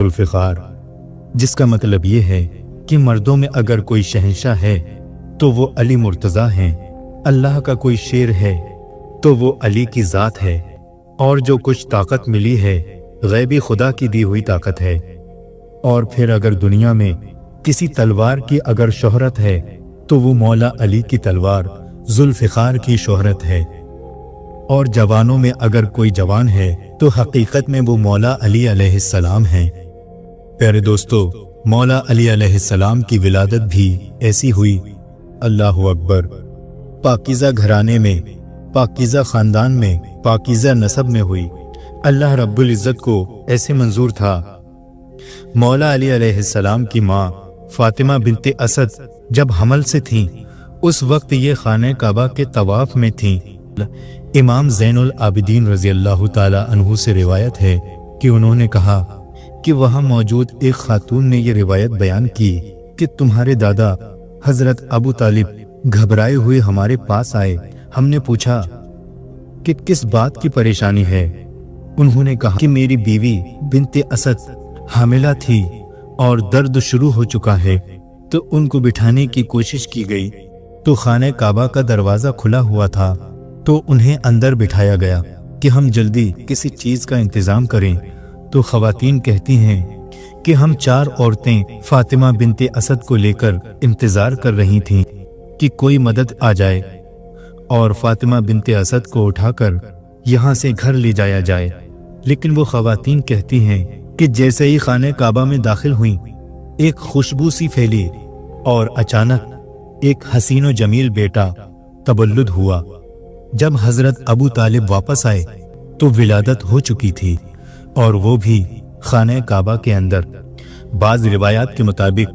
ज़ुल्फ़िकार, जिसका मतलब ये है कि मर्दों में अगर कोई शहंशाह है तो वो अली मुर्तज़ा हैं, अल्लाह का कोई शेर है तो वो अली की ज़ात है, और जो कुछ ताकत मिली है गैबी खुदा की दी हुई ताकत है। और फिर अगर दुनिया में किसी तलवार की अगर शोहरत है तो वो मौला अली की तलवार ज़ुल्फ़िकार की शोहरत है। और जवानों में अगर कोई जवान है तो हकीकत में वो मौला अली अलैहिस्सलाम हैं। प्यारे दोस्तों, मौला अली अलैहिस्सलाम की विलादत भी ऐसी हुई, अल्लाहु अकबर, पाकीज़ा घराने में, पाकीज़ा ख़ानदान में, पाकीज़ा नसब में हुई। अल्लाह रब्बुल इज़्ज़त को ऐसे मंजूर था। मौला अली अलैहिस्सलाम की माँ फ़ातिमा बिन्ते असद जब हमल से थीं, उस वक्त ये खाने काबा के तवाफ़ में थीं। इमाम ज़ैनुल आबिदीन रज़ी अल्लाह ताला अन्हु से रिवायत है कि उन्होंने कहा कि वहाँ मौजूद एक खातून ने ये रिवायत बयान की कि तुम्हारे दादा हज़रत अबू तालिब घबराए हुए हमारे पास आए। हमने पूछा कि किस बात की परेशानी है। उन्होंने कहा कि मेरी बीवी बिन्ते असद हामिला थी और दर्द शुरू हो चुका है। तो उनको बिठाने की कोशिश की गई तो खाने काबा का दरवाज़ा खुला हुआ था, तो उन्हें अंदर बिठाया गया कि हम जल्दी किसी चीज़ का इंतज़ाम करें। तो ख़वातीन कहती हैं कि हम 4 औरतें फ़ातिमा बिन्ते असद को लेकर इंतज़ार कर रही थीं कि कोई मदद आ जाए और फ़ातिमा बिन्ते असद को उठाकर यहाँ से घर ले जाया जाए। लेकिन वो ख़वातीन कहती हैं कि जैसे ही खाने काबा में दाखिल हुई, एक खुशबू सी फैली और अचानक एक हसीन व जमील बेटा तबल्लुद हुआ। जब हज़रत अबू तालिब वापस आए तो विलादत हो चुकी थी, और वो भी खाने काबा के अंदर। बाज़ रिवायात के मुताबिक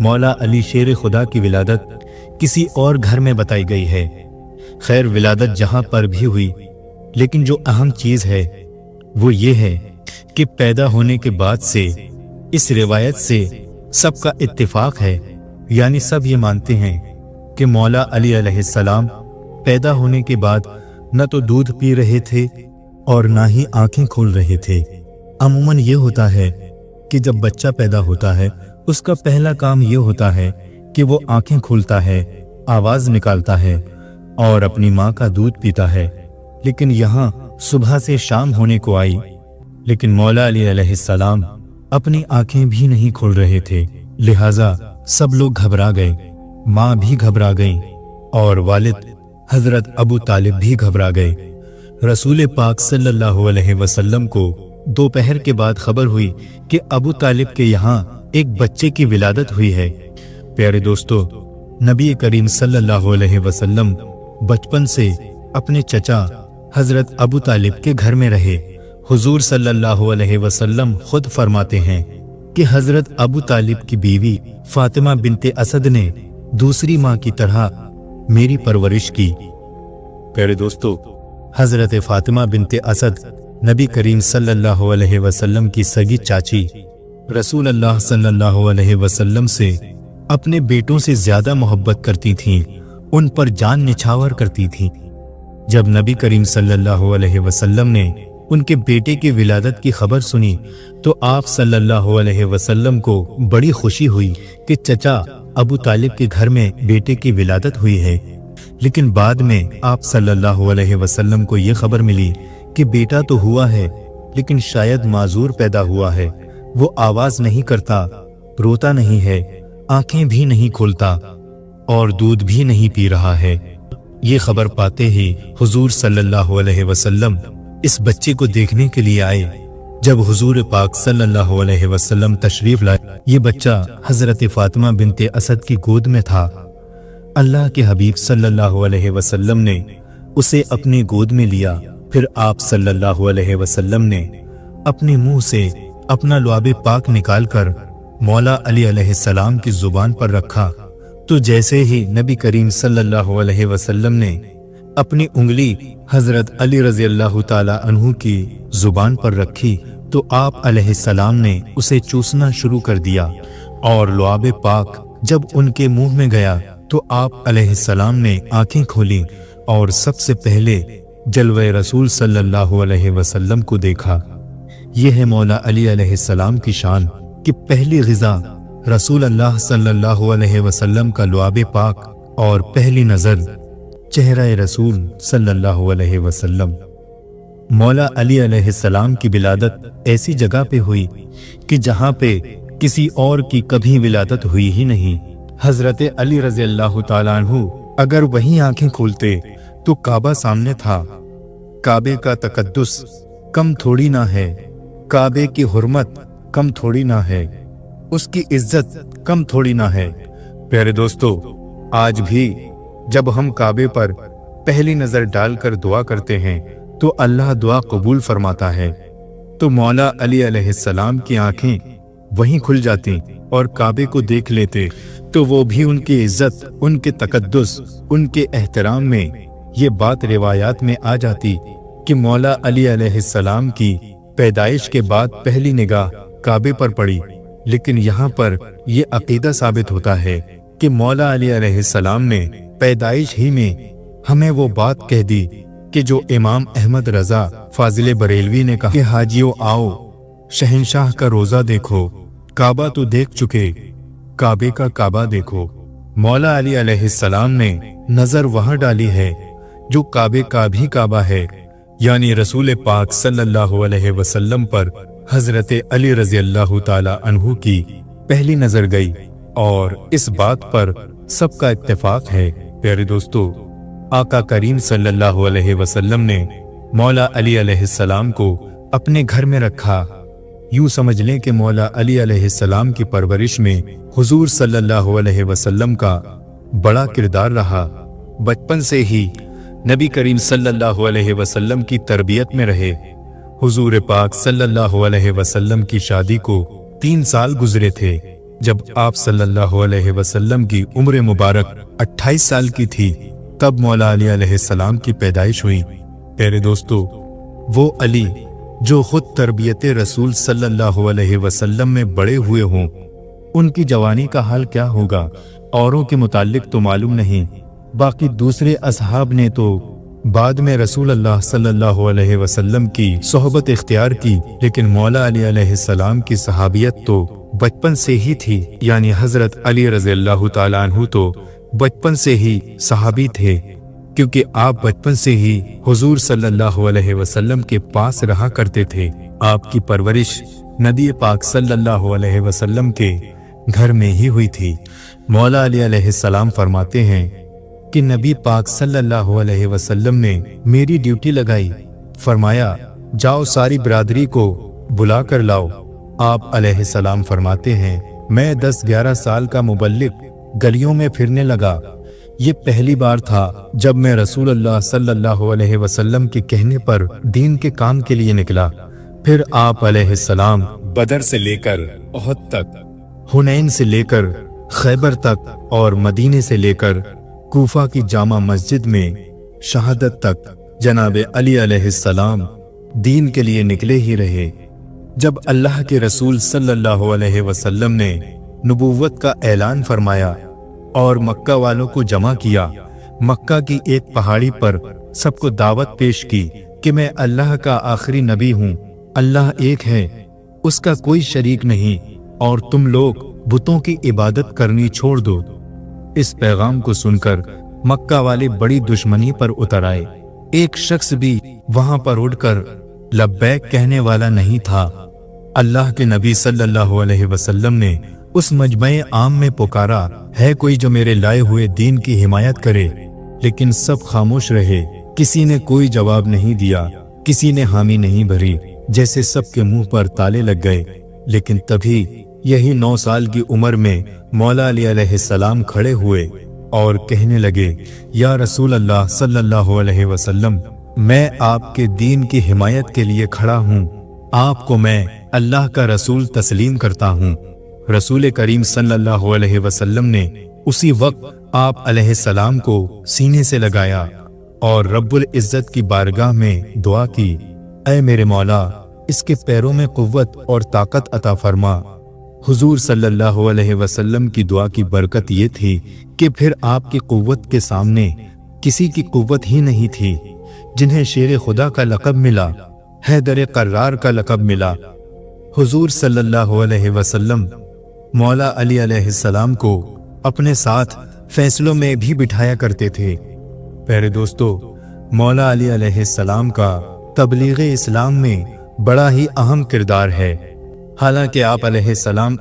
मौला अली शेर खुदा की विलादत किसी और घर में बताई गई है। खैर, विलादत जहाँ पर भी हुई, लेकिन जो अहम चीज़ है वो ये है कि पैदा होने के बाद से इस रिवायत से सबका इत्तिफाक है, यानी सब ये मानते हैं कि मौला अली अलैहिस्सलाम पैदा होने के बाद न तो दूध पी रहे थे और ना ही आंखें खोल रहे थे। अमूमन ये होता है कि जब बच्चा पैदा होता है उसका पहला काम ये होता है कि वो आंखें खोलता है, आवाज़ निकालता है और अपनी माँ का दूध पीता है। लेकिन यहाँ सुबह से शाम होने को आई, लेकिन मौला अली अलैहिस्सलाम अपनी आंखें भी नहीं खोल रहे थे। लिहाजा सब लोग घबरा गए, माँ भी घबरा गई और वालिद हज़रत अबू तालिब भी घबरा गए। रसूल पाक सल्लल्लाहु अलैहि वसल्लम को दोपहर के बाद खबर हुई कि अबू तालिब के यहाँ एक बच्चे की विलादत हुई है। प्यारे दोस्तों, नबी करीम सल्लल्लाहु अलैहि वसल्लम बचपन से अपने चचा हज़रत अबू तालिब के घर में रहे। हुजूर सल्लल्लाहु अलैहि वसल्लम खुद फरमाते हैं कि हज़रत अबू तालिब की बीवी फ़ातिमा बिन्ते असद ने दूसरी माँ की तरह मेरी परवरिश की। प्यारे दोस्तों, हज़रत फ़ातिमा बिन्ते असद नबी करीम सल्लल्लाहु अलैहि वसल्लम की सगी चाची रसूल अल्लाह सल्लल्लाहु अलैहि वसल्लम से अपने बेटों से ज़्यादा मोहब्बत करती थीं, उन पर जान निछावर करती थीं। जब नबी करीम सल्लल्लाहु अलैहि वसल्लम ने उनके बेटे की विलादत की खबर सुनी तो आप सल्लल्लाहु अलैहि वसल्लम को बड़ी खुशी हुई कि चचा अबू तालिब के घर में बेटे की विलादत हुई है। लेकिन बाद में आप सल्लल्लाहु अलैहि वसल्लम को ये खबर मिली कि बेटा तो हुआ है, लेकिन शायद माजूर पैदा हुआ है। वो आवाज़ नहीं करता, रोता नहीं है, आंखें भी नहीं खोलता और दूध भी नहीं पी रहा है। ये खबर पाते ही हुजूर सल्लल्लाहु अलैहि वसल्लम इस बच्चे को देखने के लिए आए। जब हुजूर पाक सल्लल्लाहु अलैहि वसल्लम तशरीफ लाए, ये बच्चा हज़रत फ़ातिमा बिन्ते असद की गोद में था। अल्लाह के हबीब सल्लल्लाहु अलैहि वसल्लम ने उसे अपनी गोद में लिया। फिर आप सल्लल्लाहु अलैहि वसल्लम ने अपने मुंह से अपना लुआब पाक निकालकर मौला अली अलैहिस्सलाम की जुबान पर रखा। तो जैसे ही नबी करीम सल्लल्लाहु अलैहि वसल्लम ने अपनी उंगली हज़रत अली रज़ी अल्लाह ताला अन्हु की जुबान पर रखी तो आप अलैहिस्सलाम ने उसे चूसना शुरू कर दिया, और लुआब पाक जब उनके मुंह में गया तो आप अलैहिस्सलाम ने आंखें खोली और सबसे पहले जलवे रसूल सल्लल्लाहु अलैहि वसल्लम को देखा। ये है मौला अली अलैहिस्सलाम की शान कि पहली ग़िज़ा रसूल अल्लाह सल्लल्लाहु अलैहि वसल्लम का लुआब पाक और पहली नज़र चेहरा रसूल सल्लल्लाहु अलैहि वसल्लम। मौला अली अलैहिस्सलाम की विलादत ऐसी जगह पे हुई कि जहाँ पे किसी और की कभी विलादत हुई ही नहीं। हजरत अली रज़ी अल्लाह ताला अन्हु अगर वहीं आंखें खोलते तो काबा सामने था। काबे का तकद्दुस कम थोड़ी ना है, काबे की हुर्मत कम थोड़ी ना है, उसकी इज्जत कम थोड़ी ना है। प्यारे दोस्तों, आज भी जब हम काबे पर पहली नजर डालकर दुआ करते हैं तो अल्लाह दुआ कबूल फरमाता है। तो मौला अली अलैहिस्सलाम की आंखें वहीं खुल जाती और काबे को देख लेते तो वो भी उनकी इज्जत, उनके तकद्दुस, उनके एहतराम में ये बात रिवायात में आ जाती कि मौला अली अलैहिस्सलाम की पैदाइश के बाद पहली निगाह काबे पर पड़ी। लेकिन यहाँ पर ये अकीदा साबित होता है कि मौला अली अलैहिस्सलाम ने पैदाइश ही में हमें वो बात कह दी कि जो इमाम अहमद रजा फाजिल बरेलवी ने कहा कि हाजियों आओ, शहंशाह का रोजा देखो, काबा तो देख चुके, काबे का काबा देखो। मौला अली अलैहिस्सलाम ने नजर वहां डाली है जो काबे का भी काबा है, यानी रसूल पाक सल्लल्लाहु अलैहि वसल्लम पर हजरत अली रज़ी अल्लाह ताला अन्हु की पहली नजर गई और इस बात पर सबका इत्तेफाक है। प्यारे दोस्तों, आका करीम सल्लल्लाहु अलैहि वसल्लम ने मौला अली अलैहिस्सलाम को अपने घर में रखा। यूं समझ लें कि मौला अली अलैहिस्सलाम की परवरिश में हुजूर सल्लल्लाहु अलैहि वसल्लम का बड़ा किरदार रहा। बचपन से ही नबी करीम सल्लल्लाहु अलैहि वसल्लम की तरबियत में रहे। हुजूर पाक सल्लल्लाहु अलैहि वसल्लम की शादी को 3 साल गुजरे थे जब आप सल्लल्लाहु अलैहि वसल्लम की उम्र मुबारक 28 साल की थी, तब मौला अली अलैहिस्सलाम की पैदाइश हुई। प्यारे दोस्तों, वो अली जो खुद तरबियत रसूल सल्लल्लाहु अलैहि वसल्लम में बड़े हुए हों, उनकी जवानी का हाल क्या होगा औरों के मुताल्लिक तो मालूम नहीं। बाकी दूसरे असहाब ने तो बाद में रसूल अल्लाह सल्लल्लाहु अलैहि वसल्लम की सोहबत इख्तियार की, लेकिन मौला अली अलैहिस्सलाम की सहाबियत तो बचपन से ही थी। यानी हजरत अली रज़ी अल्लाह ताला अन्हु तो बचपन से ही सहाबी थे, क्योंकि आप बचपन से ही हुजूर सल्लल्लाहु अलैहि वसल्लम के पास रहा करते थे। आपकी परवरिश नबी पाक सल्लल्लाहु अलैहि वसल्लम के घर में ही हुई थी। मौला अली अलैहिस्सलाम फरमाते हैं कि नबी पाक सल्लल्लाहु अलैहि वसल्लम ने मेरी ड्यूटी लगाई, फरमाया जाओ सारी बिरादरी को बुला कर लाओ। आप अलैहिस्सलाम फरमाते हैं मैं 10-11 साल का मुबल्लिग गलियों में फिरने लगा। ये पहली बार था जब मैं रसूल अल्लाह सल्लल्लाहु अलैहि वसल्लम के कहने पर दीन के काम के लिए निकला। फिर आप अलैहिस्सलाम बदर से लेकर उहद तक, हुनैन से लेकर खैबर तक और मदीने से लेकर कूफा की जामा मस्जिद में शहादत तक जनाब अली अलैहिस्सलाम दीन के लिए निकले ही रहे। जब अल्लाह के रसूल सल्लल्लाहु अलैहि वसल्लम ने नबूवत का ऐलान फरमाया और मक्का वालों को जमा किया, मक्का की एक पहाड़ी पर सबको दावत पेश की कि मैं अल्लाह का आखिरी नबी हूँ, अल्लाह एक है, उसका कोई शरीक नहीं और तुम लोग बुतों की इबादत करनी छोड़ दो। इस पैगाम को सुनकर मक्का वाले बड़ी दुश्मनी पर उतर आए। एक शख्स भी वहां पर उठकर लब्बैक कहने वाला नहीं था। अल्लाह के नबी सल्लल्लाहु अलैहि वसल्लम ने उस मजमे आम में पुकारा, है कोई जो मेरे लाए हुए दीन की हिमायत करे, लेकिन सब खामोश रहे। किसी ने कोई जवाब नहीं दिया, किसी ने हामी नहीं भरी, जैसे सबके मुंह पर ताले लग गए। लेकिन तभी यही 9 साल की उम्र में मौला अली अलैहिस्सलाम खड़े हुए और कहने लगे, या रसूल अल्लाह सल्लल्लाहु अलैहि वसल्लम, मैं आपके दीन की हिमायत के लिए खड़ा हूँ, आपको मैं अल्लाह का रसूल तस्लीम करता हूँ। रसूल करीम सल्लल्लाहु अलैहि वसल्लम ने उसी वक्त आप अलैहिस्सलाम को सीने से लगाया और रब्बुल इज्जत की बारगाह में दुआ की, ऐ मेरे मौला, इसके पैरों में कुव्वत और ताकत अता फरमा। हुजूर सल्लल्लाहु अलैहि वसल्लम की दुआ की बरकत ये थी कि फिर आपकी कुव्वत के सामने किसी की कुव्वत ही नहीं थी। जिन्हें शेर खुदा का लक़ब मिला, हैदर कर्रार का लक़ब मिला, हुजूर सल्लल्लाहु अलैहि वसल्लम मौला अली अलैहिस्सलाम को अपने साथ फैसलों में भी बिठाया करते थे। प्यारे दोस्तों, मौला अली अलैहिस्सलाम का तबलीग इस्लाम में बड़ा ही अहम किरदार है। हालांकि आप अलैहिस्सलाम